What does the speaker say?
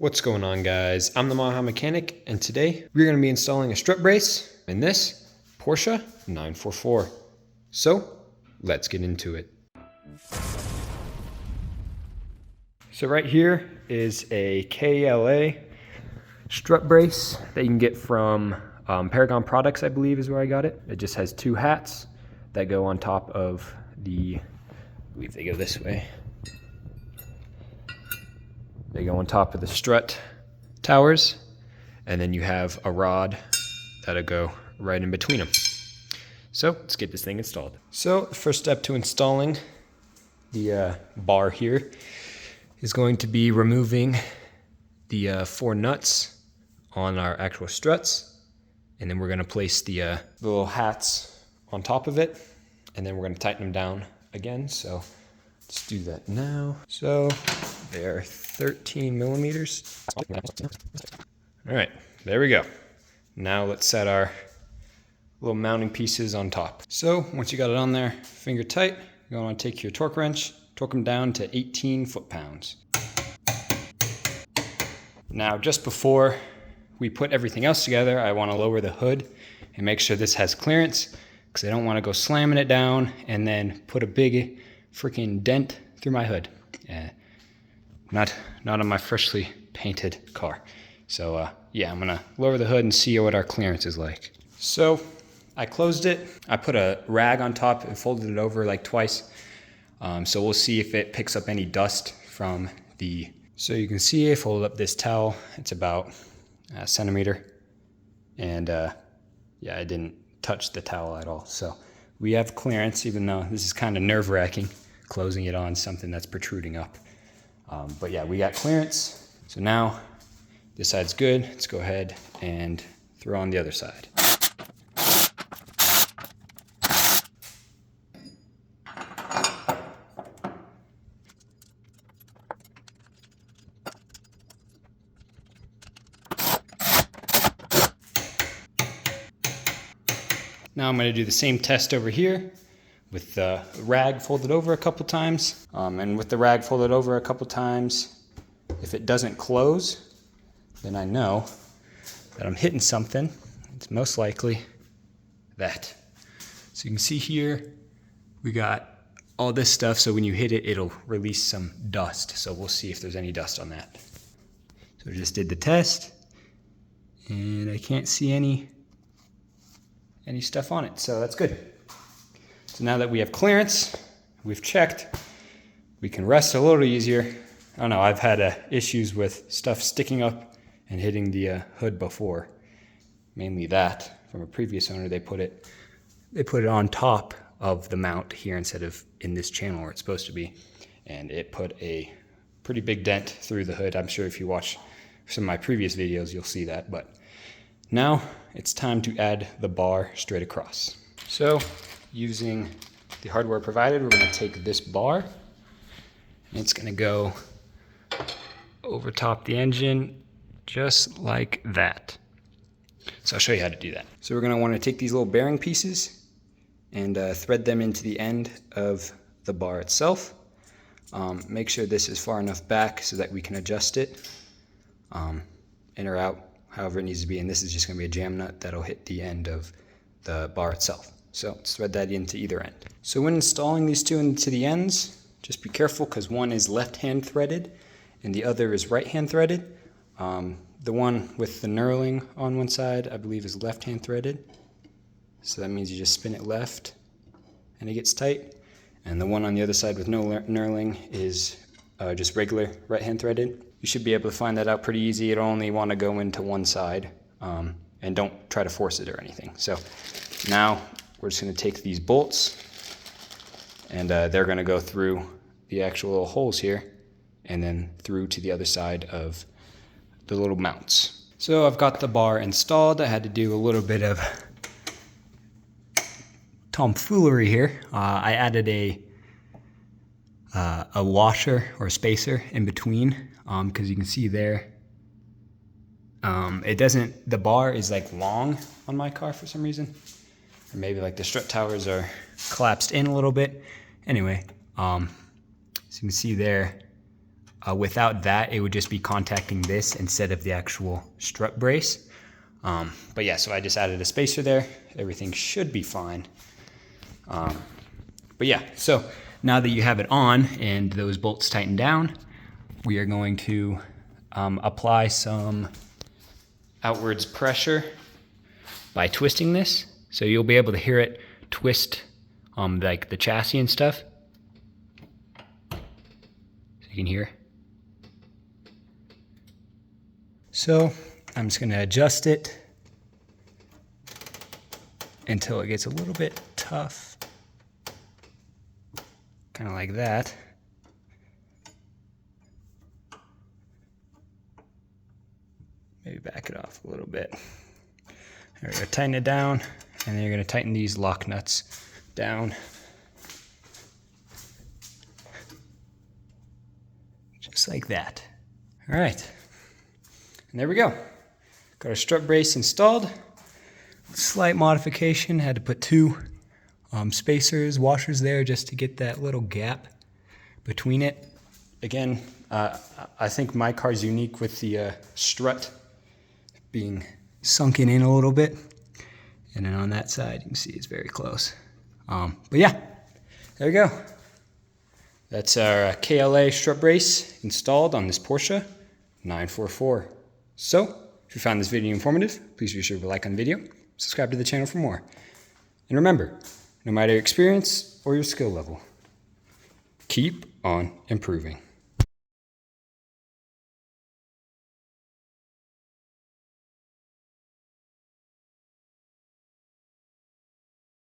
What's going on, guys? I'm the Maha Mechanic, and today we're going to be installing a strut brace in this Porsche 944. So let's get into it. So right here is a KLA Strut Brace that you can get from Paragon Products, I believe is where I got it. It just has two hats that go on top of the, I believe they go this way. They go on top of the strut towers, and then you have a rod that'll go right in between them. So let's get this thing installed. So the first step to installing the bar here is going to be removing the 4 nuts on our actual struts, and then we're going to place the little hats on top of it, and then we're going to tighten them down again. So let's do that now. So they are 13 millimeters. All right, there we go. Now let's set our little mounting pieces on top. So once you got it on there, finger tight, you're gonna want to take your torque wrench, torque them down to 18 foot-pounds. Now, just before we put everything else together, I want to lower the hood and make sure this has clearance, because I don't want to go slamming it down and then put a big freaking dent through my hood. Not on my freshly painted car. So yeah, I'm gonna lower the hood and see what our clearance is like. So I closed it. I put a rag on top and folded it over like twice. So we'll see if it picks up any dust from the, so you can see I folded up this towel. It's about a centimeter. And yeah, I didn't touch the towel at all. So we have clearance, even though this is kind of nerve-wracking, closing it on something that's protruding up. But yeah, we got clearance. So now this side's good. Let's go ahead and throw on the other side. Now I'm going to do the same test over here with the rag folded over a couple times. And with the rag folded over a couple times, if it doesn't close, then I know that I'm hitting something. It's most likely that. So you can see here, we got all this stuff, so when you hit it, it'll release some dust. So we'll see if there's any dust on that. So I just did the test, and I can't see any stuff on it, so that's good. So now that we have clearance, we've checked, we can rest a little easier. I don't know, I've had issues with stuff sticking up and hitting the hood before. Mainly that from a previous owner. They put it on top of the mount here instead of in this channel where it's supposed to be, and it put a pretty big dent through the hood. I'm sure if you watch some of my previous videos, you'll see that. But now it's time to add the bar straight across. So using the hardware provided, we're going to take this bar, and it's going to go over top the engine just like that. So I'll show you how to do that. So we're going to want to take these little bearing pieces and thread them into the end of the bar itself. Make sure this is far enough back so that we can adjust it in or out, however it needs to be. And this is just going to be a jam nut that'll hit the end of the bar itself. So let's thread that into either end. So when installing these two into the ends, just be careful, because one is left-hand threaded and the other is right-hand threaded. The one with the knurling on one side, I believe, is left-hand threaded. So that means you just spin it left and it gets tight. And the one on the other side with no knurling is just regular right-hand threaded. You should be able to find that out pretty easy. It'll only want to go into one side, and don't try to force it or anything. So now we're just going to take these bolts, and they're going to go through the actual little holes here and then through to the other side of the little mounts. So I've got the bar installed. I had to do a little bit of tomfoolery here. I added a washer or spacer in between, because you can see there, the bar is like long on my car for some reason. Or maybe like the strut towers are collapsed in a little bit. Anyway, so you can see there, Without that, it would just be contacting this instead of the actual strut brace. But yeah, so I just added a spacer there. Everything should be fine. But yeah, so now that you have it on and those bolts tightened down, we are going to apply some outwards pressure by twisting this. So you'll be able to hear it twist like the chassis and stuff. So you can hear. So I'm just going to adjust it until it gets a little bit tough. Kind of like that. Maybe back it off a little bit. There we go, tighten it down, and then you're going to tighten these lock nuts down. Just like that. All right. And there we go. Got our strut brace installed. Slight modification, had to put two spacers, washers there just to get that little gap between it. Again, I think my car's unique with the strut being sunken in a little bit. And then on that side, you can see it's very close. But yeah, there we go. That's our KLA strut brace installed on this Porsche 944. So, if you found this video informative, please be sure to like on the video, subscribe to the channel for more. And remember, no matter your experience or your skill level, keep on improving.